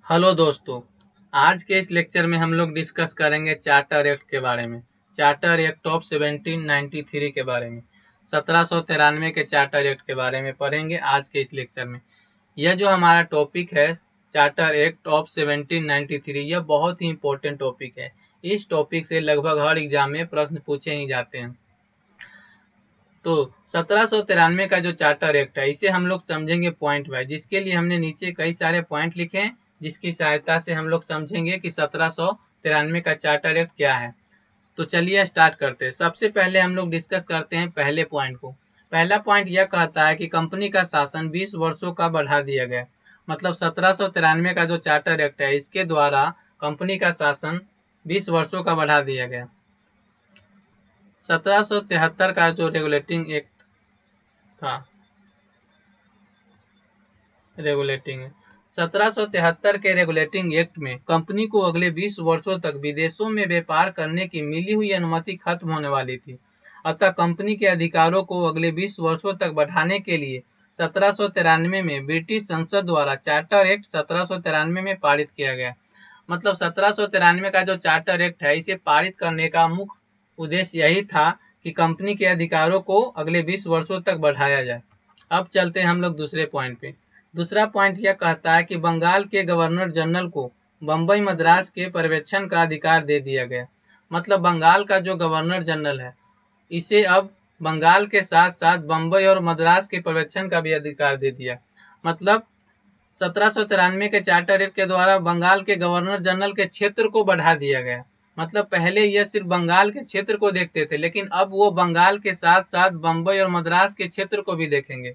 Hello दोस्तों, आज के इस लेक्चर में हम लोग डिस्कस करेंगे चार्टर एक्ट के बारे में। चार्टर एक्ट ऑफ 1793 के बारे में, 1793 के चार्टर एक्ट के बारे में पढ़ेंगे आज के इस लेक्चर में। यह जो हमारा टॉपिक है चार्टर एक्ट ऑफ 1793, यह बहुत ही इम्पोर्टेंट टॉपिक है। इस टॉपिक से लगभग हर एग्जाम में प्रश्न पूछे ही जाते हैं। तो 1793 का जो चार्टर एक्ट है, इसे हम लोग समझेंगे पॉइंट वाइज, जिसके लिए हमने नीचे कई सारे पॉइंट लिखे हैं, जिसकी सहायता से हम लोग समझेंगे कि 1793 का चार्टर एक्ट क्या है। तो चलिए स्टार्ट करते हैं। सबसे पहले हम लोग डिस्कस करते हैं पहले पॉइंट को। पहला पॉइंट यह कहता है कि कंपनी का शासन 20 वर्षों का बढ़ा दिया गया। मतलब 1793 का जो चार्टर एक्ट है, इसके द्वारा कंपनी का शासन 20 वर्षों का बढ़ा दिया गया। 1773 का जो रेगुलेटिंग एक्ट था, 1773 के रेगुलेटिंग एक्ट में कंपनी को अगले 20 वर्षों तक विदेशों में व्यापार करने की मिली हुई अनुमति खत्म होने वाली थी। अतः कंपनी के अधिकारों को अगले 20 वर्षों तक बढ़ाने के लिए 1793 में ब्रिटिश संसद द्वारा चार्टर एक्ट 1793 में पारित किया गया। मतलब 1793 का जो चार्टर एक्ट है, इसे पारित करने का मुख्य उद्देश्य यही था कि कंपनी के अधिकारों को अगले 20 वर्षों तक बढ़ाया जाए। अब चलते हैं हम लोग दूसरे पॉइंट पे। दूसरा पॉइंट यह कहता है कि बंगाल के गवर्नर जनरल को बम्बई मद्रास के पर्यवेक्षण का अधिकार दे दिया गया। मतलब बंगाल का जो गवर्नर जनरल है, इसे अब बंगाल के साथ साथ बम्बई और मद्रास के पर्यवेक्षण का भी अधिकार दे दिया। मतलब 1793 के चार्टर एक्ट के द्वारा बंगाल के गवर्नर जनरल के क्षेत्र को बढ़ा दिया गया। मतलब पहले यह सिर्फ बंगाल के क्षेत्र को देखते थे, लेकिन अब वो बंगाल के साथ साथ बम्बई और मद्रास के क्षेत्र को भी देखेंगे।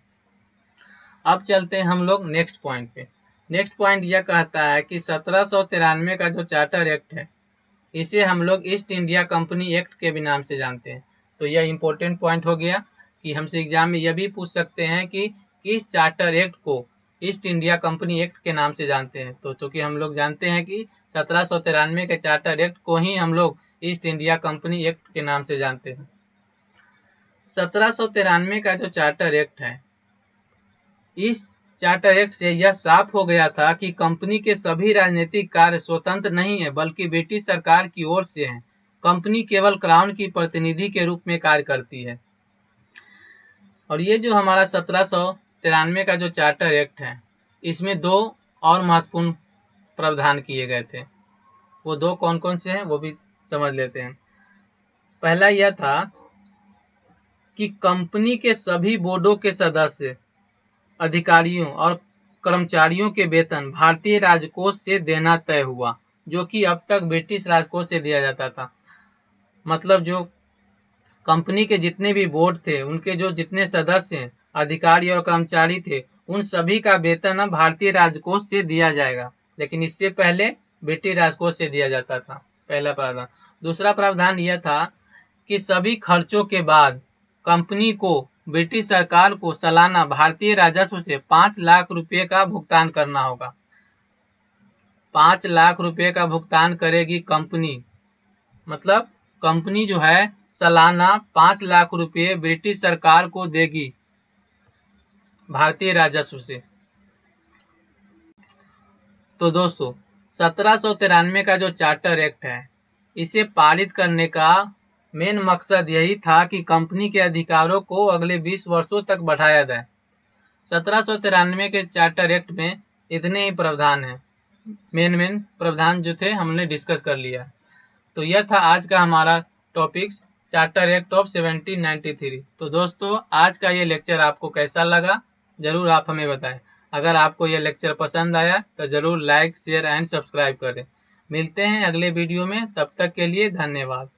अब चलते हैं हम लोग नेक्स्ट पॉइंट पे। नेक्स्ट पॉइंट यह कहता है कि 1793 का जो चार्टर एक्ट है, इसे हम लोग ईस्ट इंडिया कंपनी एक्ट के भी नाम से जानते हैं। तो यह इंपॉर्टेंट पॉइंट हो गया कि हमसे एग्जाम में यह भी पूछ सकते हैं कि किस चार्टर एक्ट को ईस्ट इंडिया कंपनी एक्ट के नाम से जानते हैं। तो चूंकि हम लोग जानते हैं कि 1793 के चार्टर एक्ट को ही हम लोग ईस्ट इंडिया कंपनी एक्ट के नाम से जानते हैं। 1793 का जो चार्टर एक्ट है, इस चार्टर एक्ट से यह साफ हो गया था कि कंपनी के सभी राजनीतिक कार्य स्वतंत्र नहीं है, बल्कि ब्रिटिश सरकार की ओर से हैं। कंपनी केवल क्राउन की प्रतिनिधि के रूप में कार्य करती है। और ये जो हमारा 1793 का जो चार्टर एक्ट है, इसमें दो और महत्वपूर्ण प्रावधान किए गए थे। वो दो कौन कौन से हैं वो भी समझ लेते हैं। पहला यह था कि कंपनी के सभी बोर्डों के सदस्य, अधिकारियों और कर्मचारियों के वेतन भारतीय राजकोष से देना तय हुआ, जो कि अब तक ब्रिटिश राजकोष से दिया जाता था। मतलब जो कंपनी के जितने भी बोर्ड थे, उनके जो जितने सदस्य, अधिकारी और कर्मचारी थे, उन सभी का वेतन अब भारतीय राजकोष से दिया जाएगा, लेकिन इससे पहले ब्रिटिश राजकोष से दिया जाता था। पहला प्रावधान। दूसरा प्रावधान यह था कि सभी खर्चों के बाद कंपनी को ब्रिटिश सरकार को सालाना भारतीय राजस्व से 5 लाख रुपए का भुगतान करना होगा। 5 लाख रुपए का भुगतान करेगी कंपनी। मतलब कंपनी जो है सालाना 5 लाख रुपए ब्रिटिश सरकार को देगी भारतीय राजस्व से। तो दोस्तों, 1793 का जो चार्टर एक्ट है, इसे पारित करने का मेन मकसद यही था कि कंपनी के अधिकारों को अगले 20 वर्षों तक बढ़ाया जाए। 1793 के चार्टर एक्ट में इतने ही प्रावधान हैं। मेन प्रावधान जो थे हमने डिस्कस कर लिया। तो यह था आज का हमारा टॉपिक्स, चार्टर एक्ट ऑफ 1793। तो दोस्तों, आज का ये लेक्चर आपको कैसा लगा, जरूर आप हमें बताएं। अगर आपको यह लेक्चर पसंद आया तो जरूर लाइक, शेयर एंड सब्सक्राइब करें। मिलते हैं अगले वीडियो में, तब तक के लिए धन्यवाद।